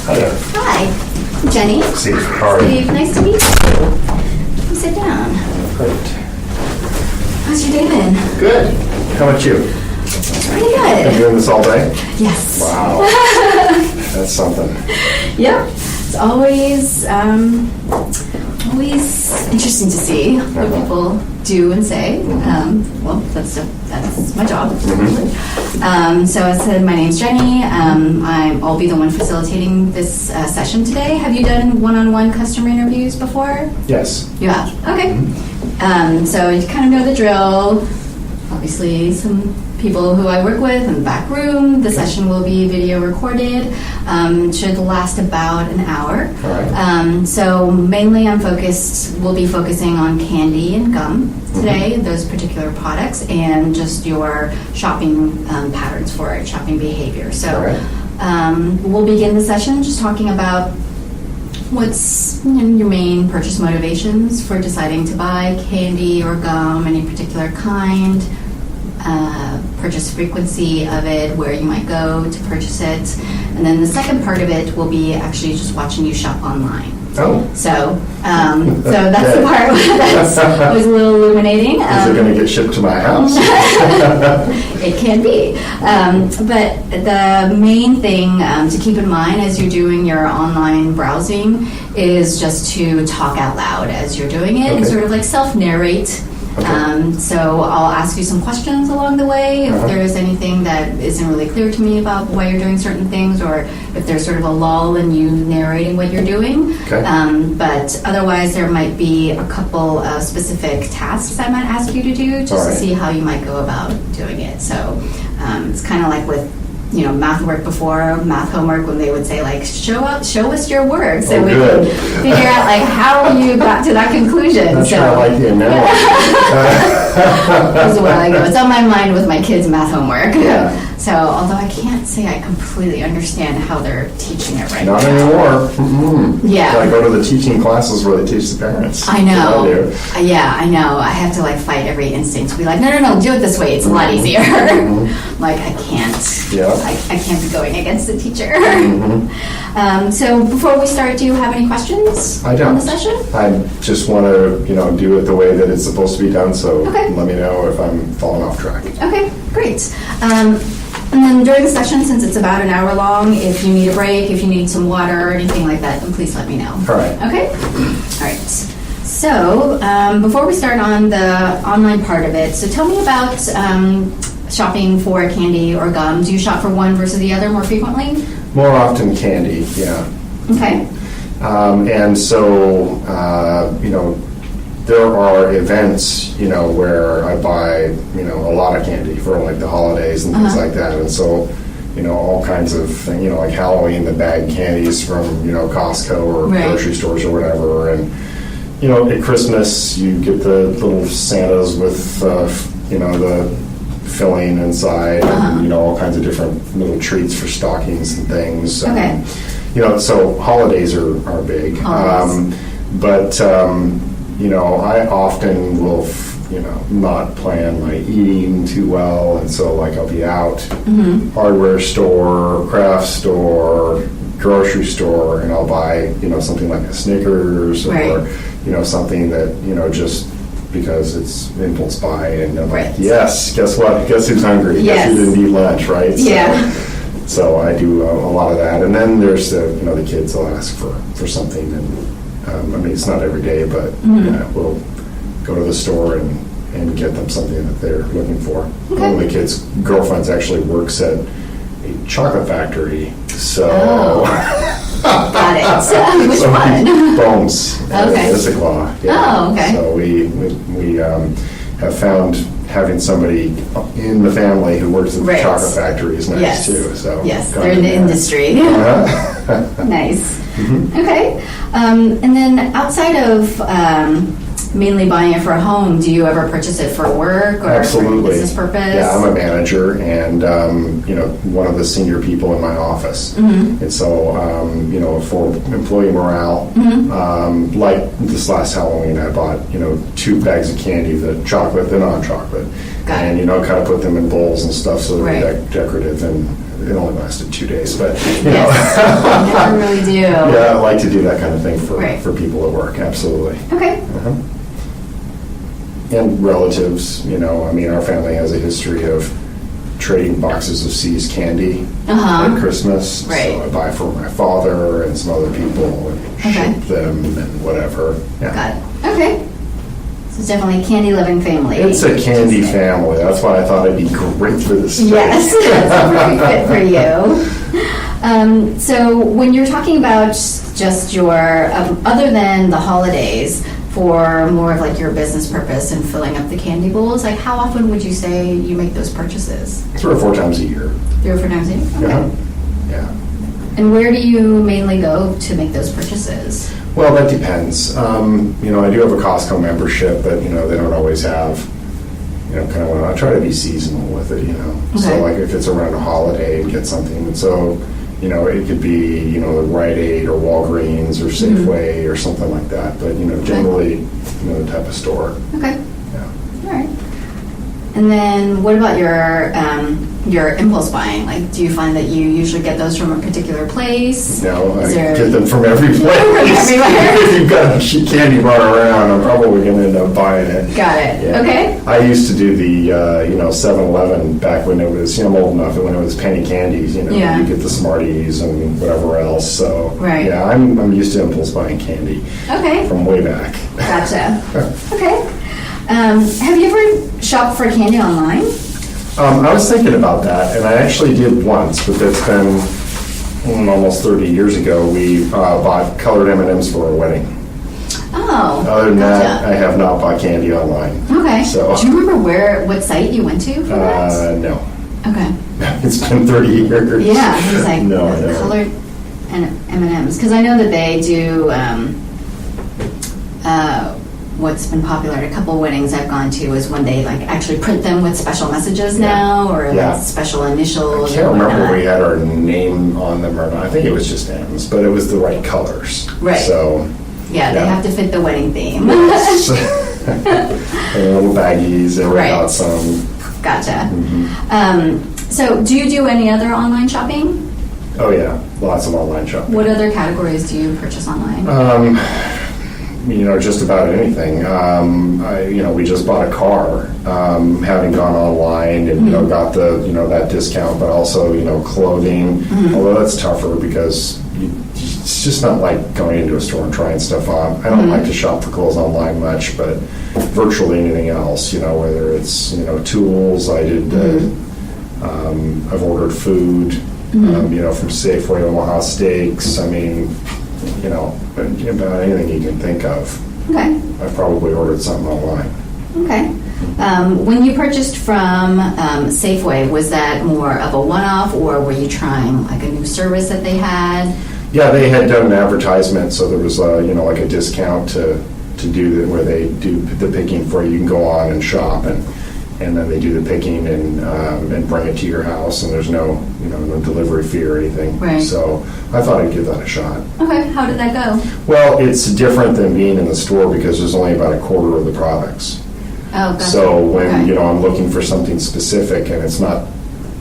Hi there. Hi, I'm Jenny. Steve, how are you? Steve, nice to meet you. Come sit down. Great. How's your day been? Good. How about you? Pretty Been good. doing this all day? Yes. Wow. That's something. Yep. It's always interesting to see what people do and say. Well, that's my job. So I said, my name's Jenny. I'll be the one facilitating this session today. Have you done one-on-one customer interviews before? Yes. You have? Okay. So you kind of know the drill. Obviously, some people who I work with in the back room. The session will be video recorded. Should last about an hour. All right. So mainly we'll be focusing on candy and gum today, those particular products, and just your shopping patterns for it, shopping behavior. So All right. we'll begin the session just talking about what's your main purchase motivations for deciding to buy candy or gum, any particular kind, purchase frequency of it, where you might go to purchase it. And then the second part of it will be actually just watching you shop online. Oh. So that's the part that was a little illuminating. Is it going to get shipped to my house? It can be. But the main thing to keep in mind as you're doing your online browsing is just to talk out loud as you're doing it and sort of like self-narrate. Okay. So I'll ask you some questions along the way if there's anything that isn't really clear to me about why you're doing certain things, or if there's sort of a lull in you narrating what you're doing. Okay. But otherwise, there might be a couple of specific tasks I might ask you to do just to see how you might go about doing it. So it's kind of like with math work before, math homework, when they would say like, show us your work, so we can figure out like how you got to that conclusion. That's I like the analogy. That was a while ago. It's on my mind with my kids' math homework. Yeah. So although I can't say I completely understand how they're teaching it right now. Not anymore. Mm-mm. Yeah. I go to the teaching classes where they teach the parents. I know. I do. Yeah, I know. I have to like fight every instinct to be like, no, do it this way. It's a lot easier. Like I can't. Yeah. I can't be going against the teacher. So before we start, do you have any questions I don't. on the session? I just want to, do it the way that it's supposed to be done. So Okay. let me know if I'm falling off track. Okay, great. And then during the session, since it's about an hour long, if you need a break, if you need some water or anything like that, then please let me know. All right. Okay? All right. So before we start on the online part of it, so tell me about shopping for candy or gum. Do you shop for one versus the other more frequently? More often candy, yeah. Okay. And so, there are events, where I buy, a lot of candy for like the holidays and things like that. And so, all kinds of things, like Halloween, the bagged candies from, Costco or grocery stores or whatever. And, at Christmas, you get the little Santas with, the filling inside and, all kinds of different little treats for stockings and things. Okay. So holidays are big. But I often will, not plan my eating too well. And so like I'll be out, hardware store, craft store, grocery store, and I'll buy, something like a Snickers or, something that, just because it's impulse buy, and I'm like, yes, guess what? Guess who's hungry? Yes. Guess who didn't eat lunch, right? Yeah. So I do a lot of that, and then there's the kids will ask for something, and it's not every day, but we'll go to the store and get them something that they're looking for. Okay. One of the kids' girlfriends actually works at a chocolate factory, so. Got it. Which one? Bones. Okay. Issaquah. Yeah. Oh, okay. So we have found having somebody in the family who works at the chocolate factory is nice too. So yes, they're in the industry. Nice. Okay. And then outside of mainly buying it for a home, do you ever purchase it for work or for business purpose? Yeah, I'm a manager and one of the senior people in my office, and so for employee morale, like this last Halloween, I bought 2 bags of candy, the chocolate, the non-chocolate, and kind of put them in bowls and stuff so they're decorative, and it only lasted 2 days, but Yes, you never really do. Yeah, I like to do that kind of thing Right. for people at work, absolutely. Okay. Uh-huh. And relatives, I mean, our family has a history of trading boxes of C's candy Uh-huh. at Christmas. Right. So I buy for my father and some other people and Okay. ship them and whatever. Yeah. Got it. Okay. So it's definitely a candy-loving family. It's a candy Interesting. family. That's why I thought it'd be great for this space. Yes, that's a perfect fit for you. So when you're talking about just your, other than the holidays, for more of like your business purpose and filling up the candy bowls, like how often would you say you make those purchases? 3 or 4 times a year. 3 or 4 times a year? Okay. Yeah. Yeah. And where do you mainly go to make those purchases? Well, that depends. I do have a Costco membership, but, they don't always have, kind of, I try to be seasonal with it, Okay. So, like, if it's around a holiday and get something, and so, it could be, Rite Aid or Walgreens or Safeway or something like that, but, generally, the type of store. Okay. Yeah. All right. And then what about your impulse buying? Like, do you find that you usually get those from a particular place? No, I Is there- get them from every place. everywhere? If you've got a candy bar around, I'm probably going to end up buying it. Got it. Yeah. Okay. I used to do the, 7-Eleven back when it was, I'm old enough, when it was penny candies, Yeah. you get the Smarties and whatever else. So, Right. yeah, I'm used to impulse buying candy Okay. from way back. Gotcha. Okay. Have you ever shopped for candy online? I was thinking about that, and I actually did once, but that's been almost 30 years ago. We bought colored M&Ms for a wedding. Oh. Other than that, gotcha. I have not bought candy online. Okay. So, Do you remember what site you went to for that? no. Okay. It's been 30 years. Yeah, it's like No, I don't. colored M&Ms, because I know that they do what's been popular at a couple weddings I've gone to is when they like actually print them with special messages now or Yeah. like special I initials. can't or remember whatnot. if we had our name on them or not. I think it was just M's, but it was the right colors. Right. So, Yeah, they Yeah. have to fit the wedding theme. and little baggies, they were Right. out some. Gotcha. Mm-hmm. So, do you do any other online shopping? Oh yeah, lots of online shopping. What other categories do you purchase online? Just about anything. We just bought a car, having gone online and, got the, that discount, but also, clothing, although that's tougher because it's just not like going into a store and trying stuff on. I don't like to shop for clothes online much, but virtually anything else, whether it's, tools, I've ordered food, from Safeway, Omaha Steaks, about anything you can think of. Okay. I've probably ordered something online. Okay. When you purchased from Safeway, was that more of a one-off, or were you trying like a new service that they had? Yeah, they had done an advertisement, so there was like a discount to do that where they do the picking for you. You can go on and shop, and then they do the picking and bring it to your house, and there's no no delivery fee or anything. Right. So I thought I'd give that a shot. Okay. How did that go? Well, it's different than being in the store because there's only about a quarter of the products. Oh, gotcha. So when Okay. I'm looking for something specific and it's not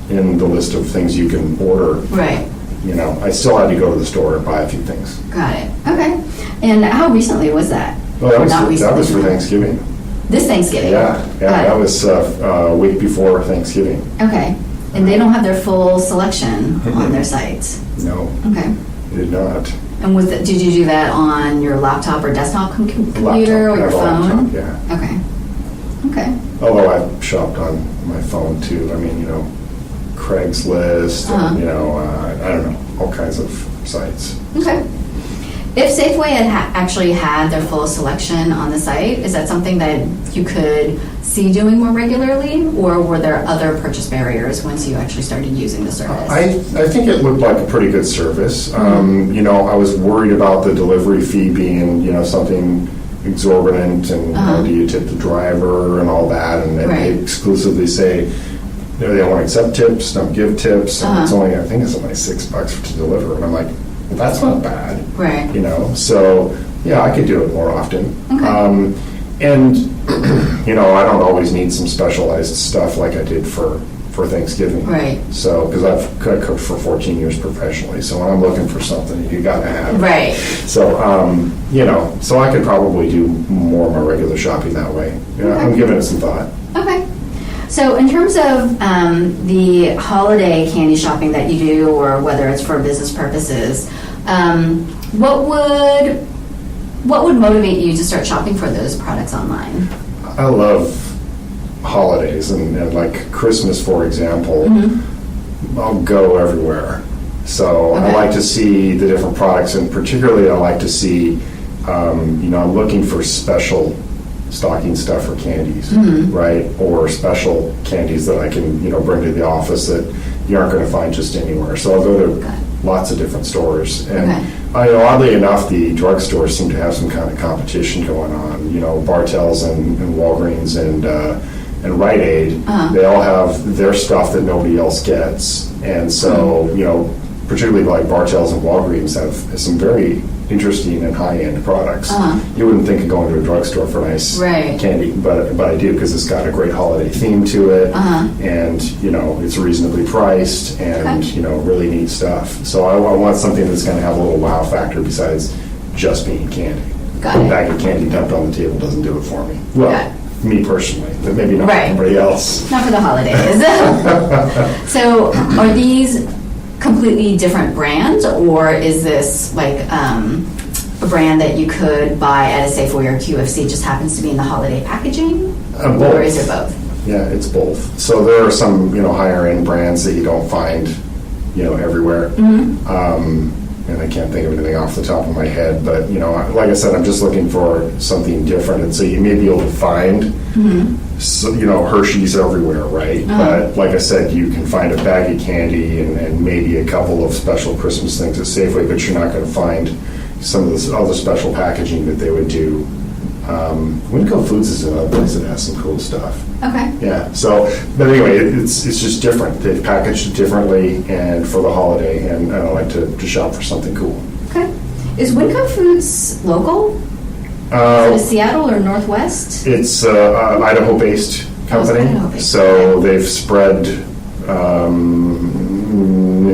in the list of things you can order, Right. I still had to go to the store and buy a few things. Got it. Okay. And how recently was that? Well, that Not was, that was for recently. Thanksgiving. This Thanksgiving? Yeah, Got that it. was a week before Thanksgiving. Okay. And they don't have their full selection on their sites? No, Okay. it did not. And did you do that on your laptop or desktop computer or your Laptop, I have a phone? laptop, yeah. Okay. Okay. Although I've shopped on my phone too. Craigslist, and, I don't know, all kinds of sites. Okay. If Safeway had actually had their full selection on the site, is that something that you could see doing more regularly, or were there other purchase barriers once you actually started using the service? I think it looked like a pretty good service. I was worried about the delivery fee being, something exorbitant, and do you tip the driver and all that, and they Right. exclusively say they don't accept tips, don't give tips, and it's only, I think it's only $6 to deliver, and I'm like, well, that's not bad. Right. So yeah, I could do it more often. Okay. And I don't always need some specialized stuff like I did for for Thanksgiving. Right. So, because I've cooked for 14 years professionally, so when I'm looking for something, you gotta have it. Right. So, so I could probably do more of my regular shopping that way. Yeah, I'm giving it some thought. Okay. So in terms of the holiday candy shopping that you do, or whether it's for business purposes, what would motivate you to start shopping for those products online? I love holidays and like Christmas, for example. I'll go everywhere. So I like to see the different products, and particularly I like to see, I'm looking for special stocking stuff or candies, right? Or special candies that I can, bring to the office that you aren't going to find just anywhere. So I'll go to lots of different stores. And oddly enough, the drugstores seem to have some kind of competition going on. Bartell's and Walgreens and Rite Aid, they all have their stuff that nobody else gets. And so, particularly like Bartell's and Walgreens have some very interesting and high-end products. You wouldn't think of going to a drugstore for nice candy, but I do, because it's got a great holiday theme to it, and it's reasonably priced, and really neat stuff. So I want something that's going to have a little wow factor besides just being candy. A bag of candy dumped on the table doesn't do it for me. Well, me personally, but maybe not for everybody else. Not for the holidays. So are these completely different brands, or is this like a brand that you could buy at a Safeway or QFC, just happens to be in the holiday packaging? Or is it both? Yeah, it's both. So there are some higher end brands that you don't find everywhere. And I can't think of anything off the top of my head, but like I said, I'm just looking for something different, and so you may be able to find Hershey's everywhere, right? But like I said, you can find a bag of candy and maybe a couple of special Christmas things at Safeway, but you're not going to find some of this other special packaging that they would do. Winco Foods is another place that has some cool stuff. Okay. Yeah. So, but anyway, it's just different. They've packaged it differently, and for the holiday, and I like to shop for something cool. Okay. Is Winco Foods local? Is it Seattle or Northwest? It's Idaho-based company. Idaho-based. So they've spread in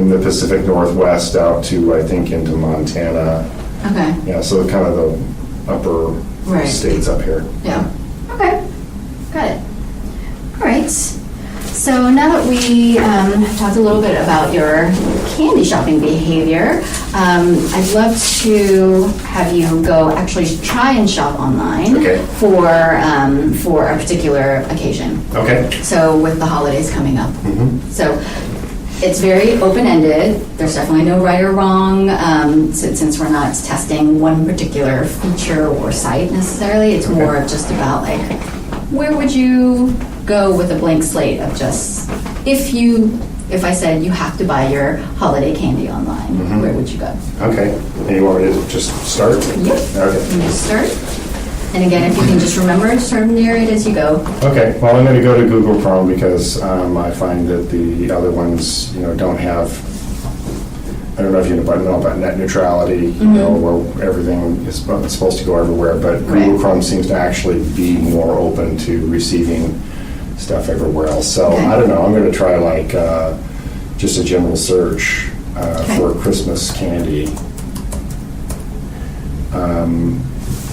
the Pacific Northwest out to, I think, into Montana. Okay. Yeah. So kind of the upper states up here. Yeah. Okay. Got it. All right. So now that we talked a little bit about your candy shopping behavior, I'd love to have you go actually try and shop online for a particular occasion. Okay. So with the holidays coming up. So it's very open-ended. There's definitely no right or wrong, since we're not testing one particular feature or site necessarily. It's more just about like, where would you go with a blank slate of just, if I said you have to buy your holiday candy online, where would you go? Okay. And you want me to just start? Yep. Okay. You just start. And again, if you can just remember to sort of narrate as you go. Okay. Well, I'm going to go to Google Chrome because I find that the other ones, don't have. I don't know if you know about net neutrality, where everything is supposed to go everywhere, but Google Chrome seems to actually be more open to receiving stuff everywhere else. So I don't know. I'm going to try like just a general search for Christmas candy.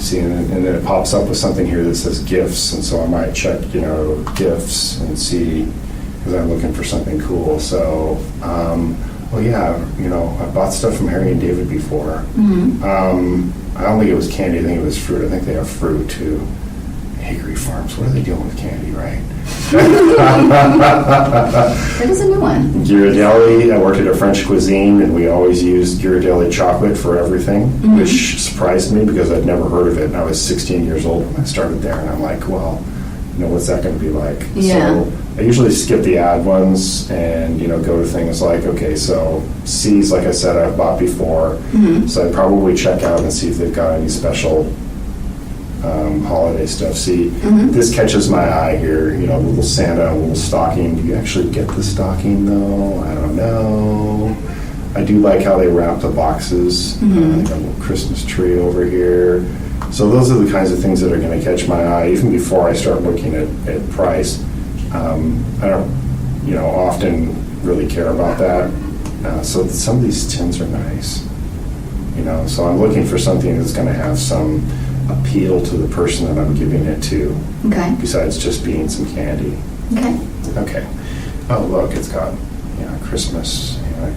See, and then it pops up with something here that says gifts, and so I might check, gifts and see, because I'm looking for something cool. So, I bought stuff from Harry and David before. I don't think it was candy. I think it was fruit. I think they have fruit too. Hickory Farms. What are they doing with candy, right? That is a new one. Ghirardelli. I worked at a French cuisine, and we always used Ghirardelli chocolate for everything, which surprised me because I'd never heard of it. And I was 16 years old when I started there, and I'm like, well, what's that going to be like? Yeah. So I usually skip the ad ones and, go to things like, okay, so C's, like I said, I've bought before. So I'd probably check out and see if they've got any special holiday stuff. See, this catches my eye here, little Santa, a little stocking. Do you actually get the stocking though? I don't know. I do like how they wrap the boxes. Got a little Christmas tree over here. So those are the kinds of things that are going to catch my eye even before I start looking at price. often really care about that. So some of these tins are nice. So I'm looking for something that's going to have some appeal to the person that I'm giving it to, Okay. besides just being some candy. Okay. Okay. Oh, look, it's got, Christmas, like